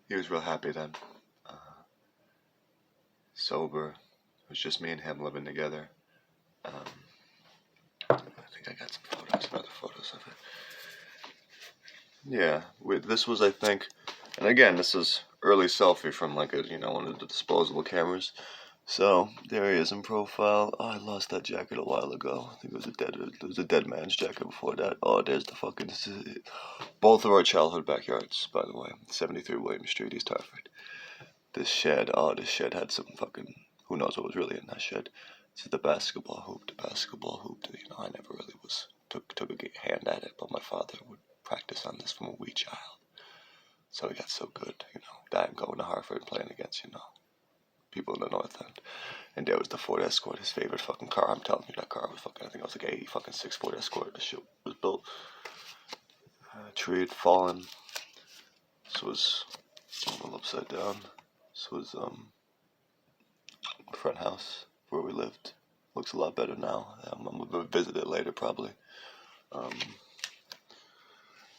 he was real happy then. Sober. It was just me and him living together. I think I got some photos, other photos of it. Yeah, this was, I think, and again, this is early selfie from like a, one of the disposable cameras. So there he is in profile. Oh, I lost that jacket a while ago. I think it was a dead man's jacket before that. Oh, there's the fucking, both of our childhood backyards, by the way. 73 William Street, East Hartford. This shed had some fucking, who knows what was really in that shed. This is the basketball hoop. I never really took a hand at it, but my father would practice on this from a wee child. So he got so good, that and going to Hartford and playing against, people in the North End. And there was the Ford Escort, his favorite fucking car. I'm telling you, that car was fucking, I think it was like 86 Ford Escort. The shit was built. A tree had fallen. This was a little upside down. This was front house where we lived. Looks a lot better now. I'm gonna visit it later probably.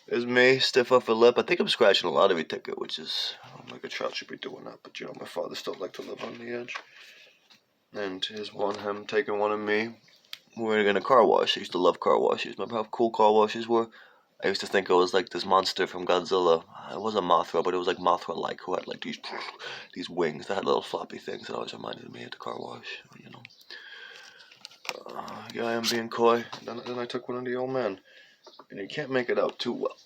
There's me, stiff upper lip. I think I'm scratching a lottery ticket, which is, like a child should be doing that. But my father still liked to live on the edge. And here's him taking one of me. We were in a car wash. I used to love car washes. Remember how cool car washes were? I used to think it was like this monster from Godzilla. It wasn't Mothra, but it was like Mothra-like, who had like these wings that had little floppy things that always reminded me of the car wash, Yeah, I am being coy. Then I took one of the old men. And you can't make it out too well.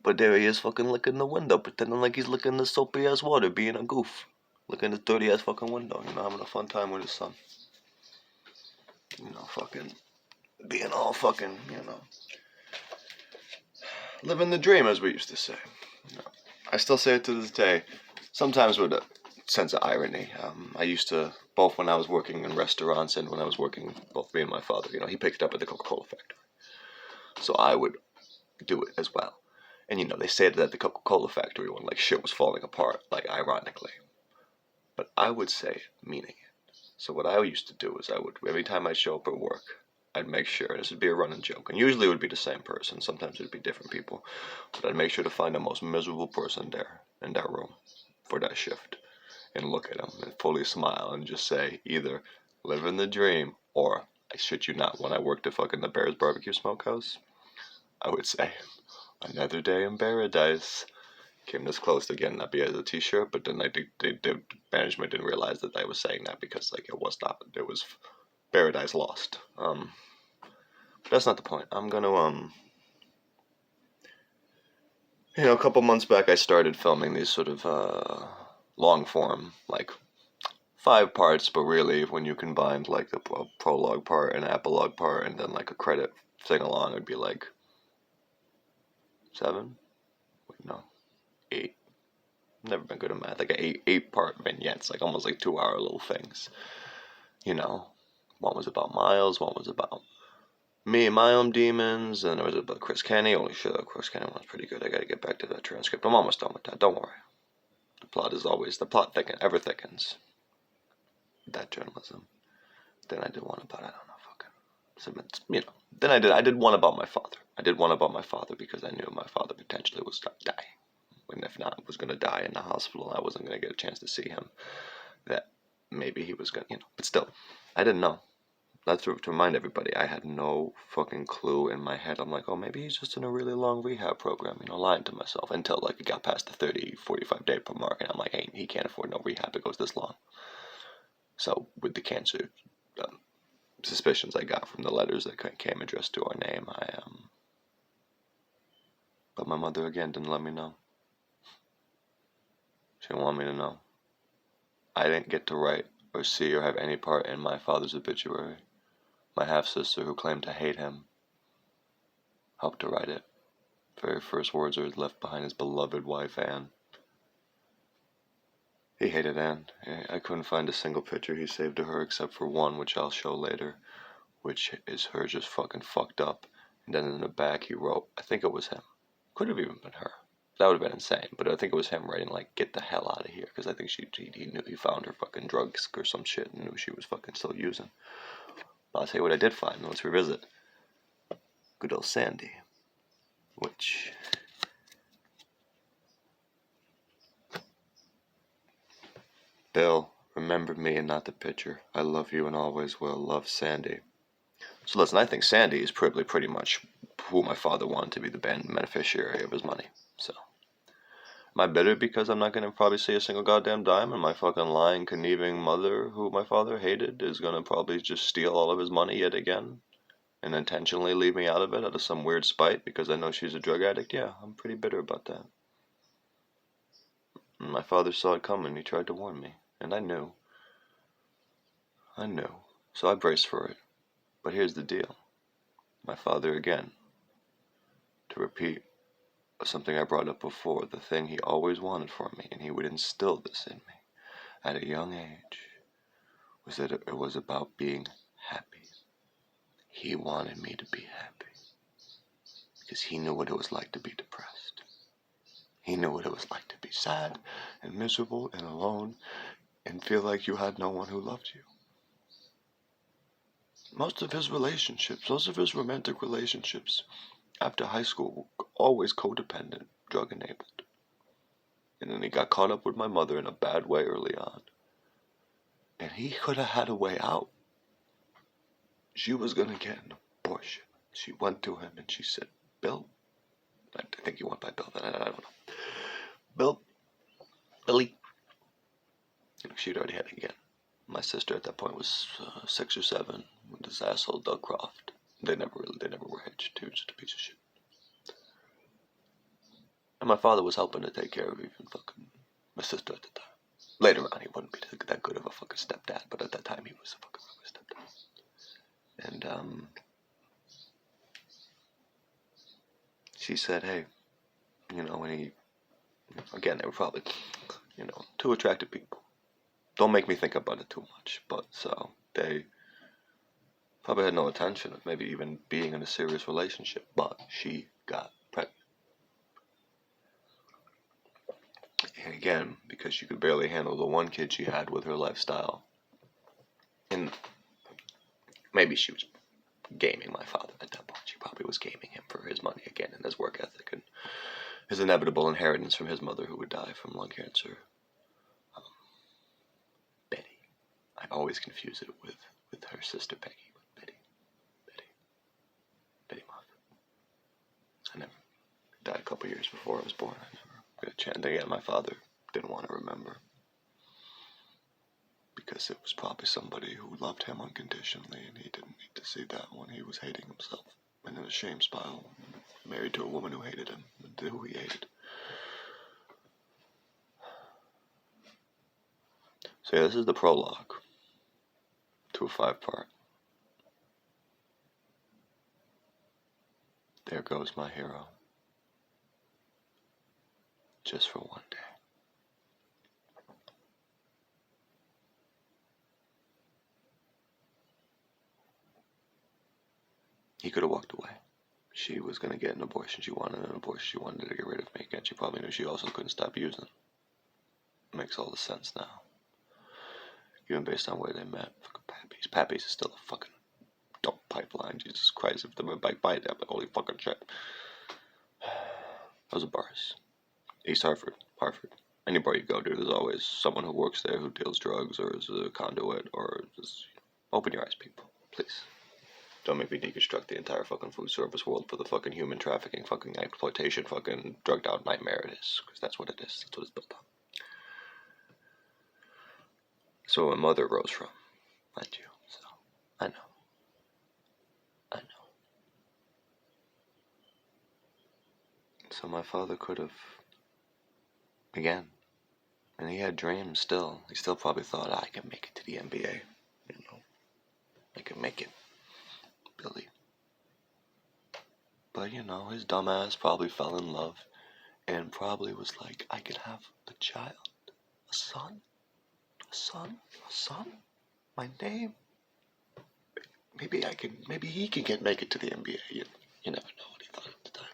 But there he is fucking licking the window, pretending like he's licking the soapy ass water, being a goof. Licking the dirty ass fucking window, having a fun time with his son. Fucking being all fucking, living the dream, as we used to say. I still say it to this day, sometimes with a sense of irony. I used to, both when I was working in restaurants and when I was working, both me and my father, he picked up at the Coca-Cola factory. So I would do it as well. And they said that at the Coca-Cola factory when like shit was falling apart, like ironically. But I would say it, meaning it. So what I used to do is every time I show up at work, I'd make sure, and this would be a running joke, and usually it would be the same person, sometimes it would be different people, but I'd make sure to find the most miserable person there, in that room, for that shift, and look at them, and fully smile, and just say, either, living the dream, or, I shit you not, when I worked at fucking the Bears Barbecue Smokehouse, I would say, another day in paradise. Came this close to getting that as a t-shirt, but then the management didn't realize that I was saying that because like it was Paradise Lost. But that's not the point. I'm gonna a couple months back I started filming these sort of long form, like 5 parts, but really when you combined like the prologue part and epilogue part and then like a credit sing along, it'd be like 7? Wait, no, 8. Never been good at math. Like 8 part vignettes, like almost like 2-hour little things. One was about Miles, one was about me and my own demons, and there was about Chris Kenny. Holy shit, Chris Kenny was pretty good. I gotta get back to that transcript. I'm almost done with that. Don't worry. The plot ever thickens. That journalism. Then I did one about, I don't know, fucking, Then I did one about my father. I did one about my father because I knew my father potentially was dying. And if not, was going to die in the hospital. I wasn't going to get a chance to see him. That maybe he was going to, But still, I didn't know. That's to remind everybody, I had no fucking clue in my head. I'm like, oh, maybe he's just in a really long rehab program, lying to myself until like it got past the 30, 45 day per mark. And I'm like, hey, he can't afford no rehab. It goes this long. So with the cancer suspicions I got from the letters that came addressed to our name, but my mother again didn't let me know. She didn't want me to know. I didn't get to write or see or have any part in my father's obituary. My half-sister, who claimed to hate him, helped to write it. Very first words are left behind his beloved wife, Anne. He hated Anne. I couldn't find a single picture he saved of her except for one, which I'll show later, which is her just fucking fucked up. And then in the back he wrote, I think it was him. Could have even been her. That would have been insane, but I think it was him writing, like, get the hell out of here, because I think he knew he found her fucking drugs or some shit and knew she was fucking still using. But I'll tell you what I did find. Let's revisit. Good old Sandy. Which Bill, remember me and not the picture. I love you and always will. Love, Sandy. So listen, I think Sandy is probably pretty much who my father wanted to be the beneficiary of his money. So, am I bitter because I'm not going to probably see a single goddamn dime, and my fucking lying, conniving mother, who my father hated, is going to probably just steal all of his money yet again, and intentionally leave me out of it out of some weird spite because I know she's a drug addict? Yeah, I'm pretty bitter about that. And my father saw it coming. He tried to warn me, and I knew. So I braced for it. But here's the deal. My father, again, to repeat something I brought up before, the thing he always wanted for me, and he would instill this in me at a young age, was that it was about being happy. He wanted me to be happy because he knew what it was like to be depressed. He knew what it was like to be sad and miserable and alone and feel like you had no one who loved you. Most of his romantic relationships after high school were always codependent, drug enabled. And then he got caught up with my mother in a bad way early on. And he could have had a way out. She was going to get an abortion. She went to him and she said, Bill, I think he went by Bill then, I don't know. Billy. She'd already had it again. My sister at that point was 6 or 7 with this asshole Doug Croft. They never were hitched. He was just a piece of shit. And my father was helping to take care of even fucking my sister at the time. Later on, he wouldn't be that good of a fucking stepdad, but at that time, he was a fucking stepdad. And she said, hey, when he, again, they were probably, 2 attractive people. Don't make me think about it too much, but so they probably had no intention of maybe even being in a serious relationship, but she got pregnant. And again, because she could barely handle the one kid she had with her lifestyle. And maybe she was gaming my father at that point. She probably was gaming him for his money again and his work ethic and his inevitable inheritance from his mother who would die from lung cancer. Betty. I always confuse it with her sister Peggy. Betty Martha. I never died a couple years before I was born. I never got a chance. Again, my father didn't want to remember because it was probably somebody who loved him unconditionally, and he didn't need to see that when he was hating himself and in a shame spiral, married to a woman who hated him and who he hated. So yeah, this is the prologue to a 5-part. There goes my hero. Just for one day. He could have walked away. She was going to get an abortion. She wanted an abortion. She wanted to get rid of me. And she probably knew she also couldn't stop using. Makes all the sense now. Even based on where they met. Fucking Pappy's. Pappy's is still a fucking dope pipeline. Jesus Christ. If they were bike by it, I'd be like, holy fucking shit. Those are bars. East Hartford. Anywhere you go, dude, there's always someone who works there who deals drugs or is a conduit or just open your eyes, people. Please. Don't make me deconstruct the entire fucking food service world for the fucking human trafficking, fucking exploitation, fucking drugged out nightmare it is. Because that's what it is. That's what it's built on. So my mother rose from, mind you. So, I know. So my father could have, again, and he had dreams still. He still probably thought, I can make it to the NBA. I can make it. Billy. But, his dumbass probably fell in love and probably was like, I could have a child. A son? My name? Maybe he can make it to the NBA. You never know what he thought at the time.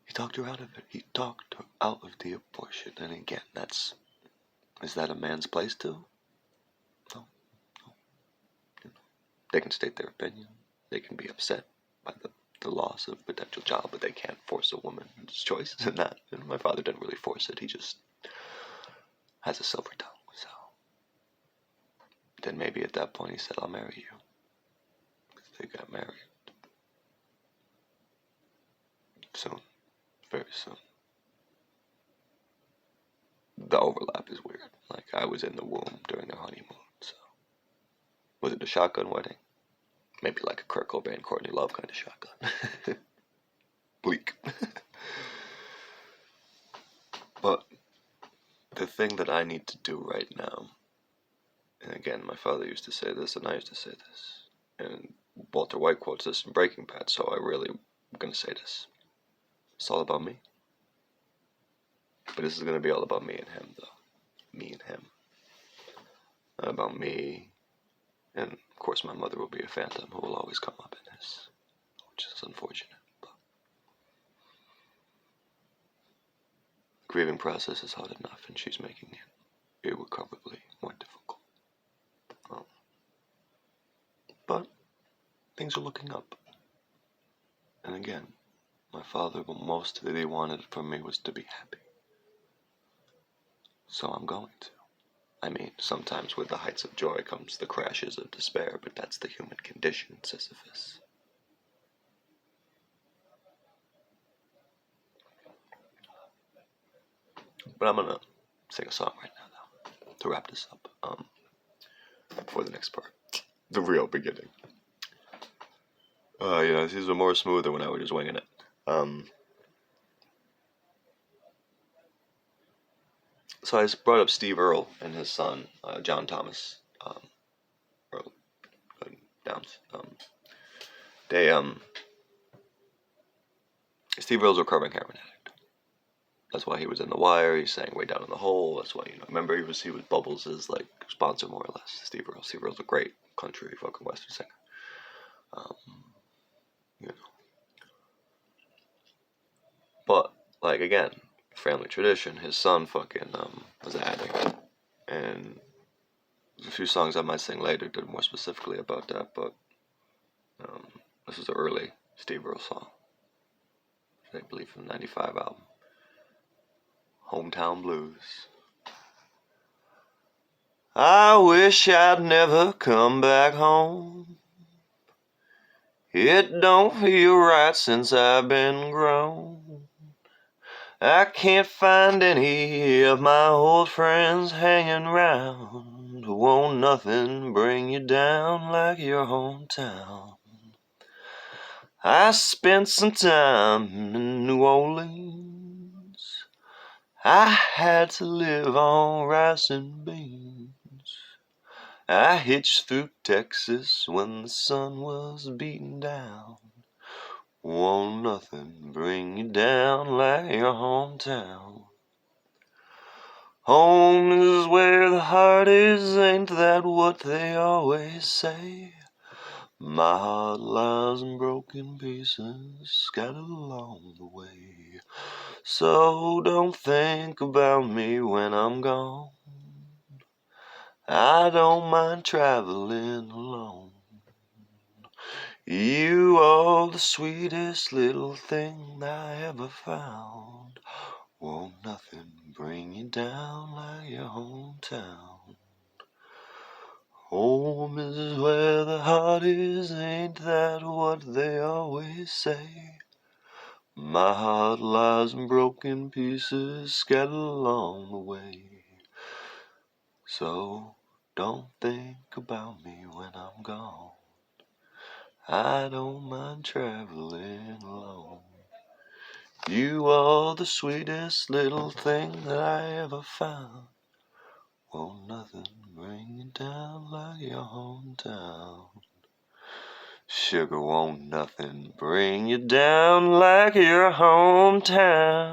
He talked her out of it. He talked her out of the abortion. And again, is that a man's place to? No. They can state their opinion. They can be upset by the loss of a potential child, but they can't force a woman's choice in that. And my father didn't really force it. He just has a silver tongue, so then maybe at that point he said, I'll marry you. They got married. Soon. Very soon. The overlap is weird. Like, I was in the womb during their honeymoon, so. Was it a shotgun wedding? Maybe like a Kurt Cobain, Courtney Love kind of shotgun. Bleak. But the thing that I need to do right now, and again, my father used to say this, and I used to say this, and Walter White quotes this in Breaking Bad, so I really am going to say this. It's all about me. But this is going to be all about me and him, though. Me and him. Not about me. And, of course, my mother will be a phantom who will always come up in this, which is unfortunate. But the grieving process is hard enough, and she's making it irrecoverably more difficult. But things are looking up. And again, my father, the most that he wanted from me was to be happy. So I'm going to. I mean, sometimes with the heights of joy comes the crashes of despair, but that's the human condition, Sisyphus. But I'm gonna sing a song right now, though, to wrap this up, for the next part. The real beginning. These are more smoother when I was just winging it. So I brought up Steve Earle and his son, John Thomas, Earle Downs. Steve Earle's a recovering heroin addict. That's why he was in The Wire. He sang Way Down in the Hole. That's why, remember he was Bubbles' like sponsor more or less. Steve Earle. Steve Earle's a great country fucking western singer. But like again, family tradition. His son fucking was an addict, and there's a few songs I might sing later that are more specifically about that. But this is an early Steve Earle song. I believe from the '95 album, Hometown Blues. I wish I'd never come back home. It don't feel right since I've been grown. I can't find any of my old friends hanging round. Won't nothing bring you down like your hometown. I spent some time in New Orleans. I had to live on rice and beans. I hitched through Texas when the sun was beating down. Won't nothing bring you down like your hometown. Home is where the heart is, ain't that what they always say? My heart lies in broken pieces, scattered along the way. So don't think about me when I'm gone. I don't mind traveling alone. You are the sweetest little thing I ever found. Won't nothing bring you down like your hometown. Home is where the heart is, ain't that what they always say? My heart lies in broken pieces, scattered along the way. So don't think about me when I'm gone. I don't mind traveling alone. You are the sweetest little thing that I ever found. Won't nothing bring you down like your hometown. Sugar, won't nothing bring you down like your hometown.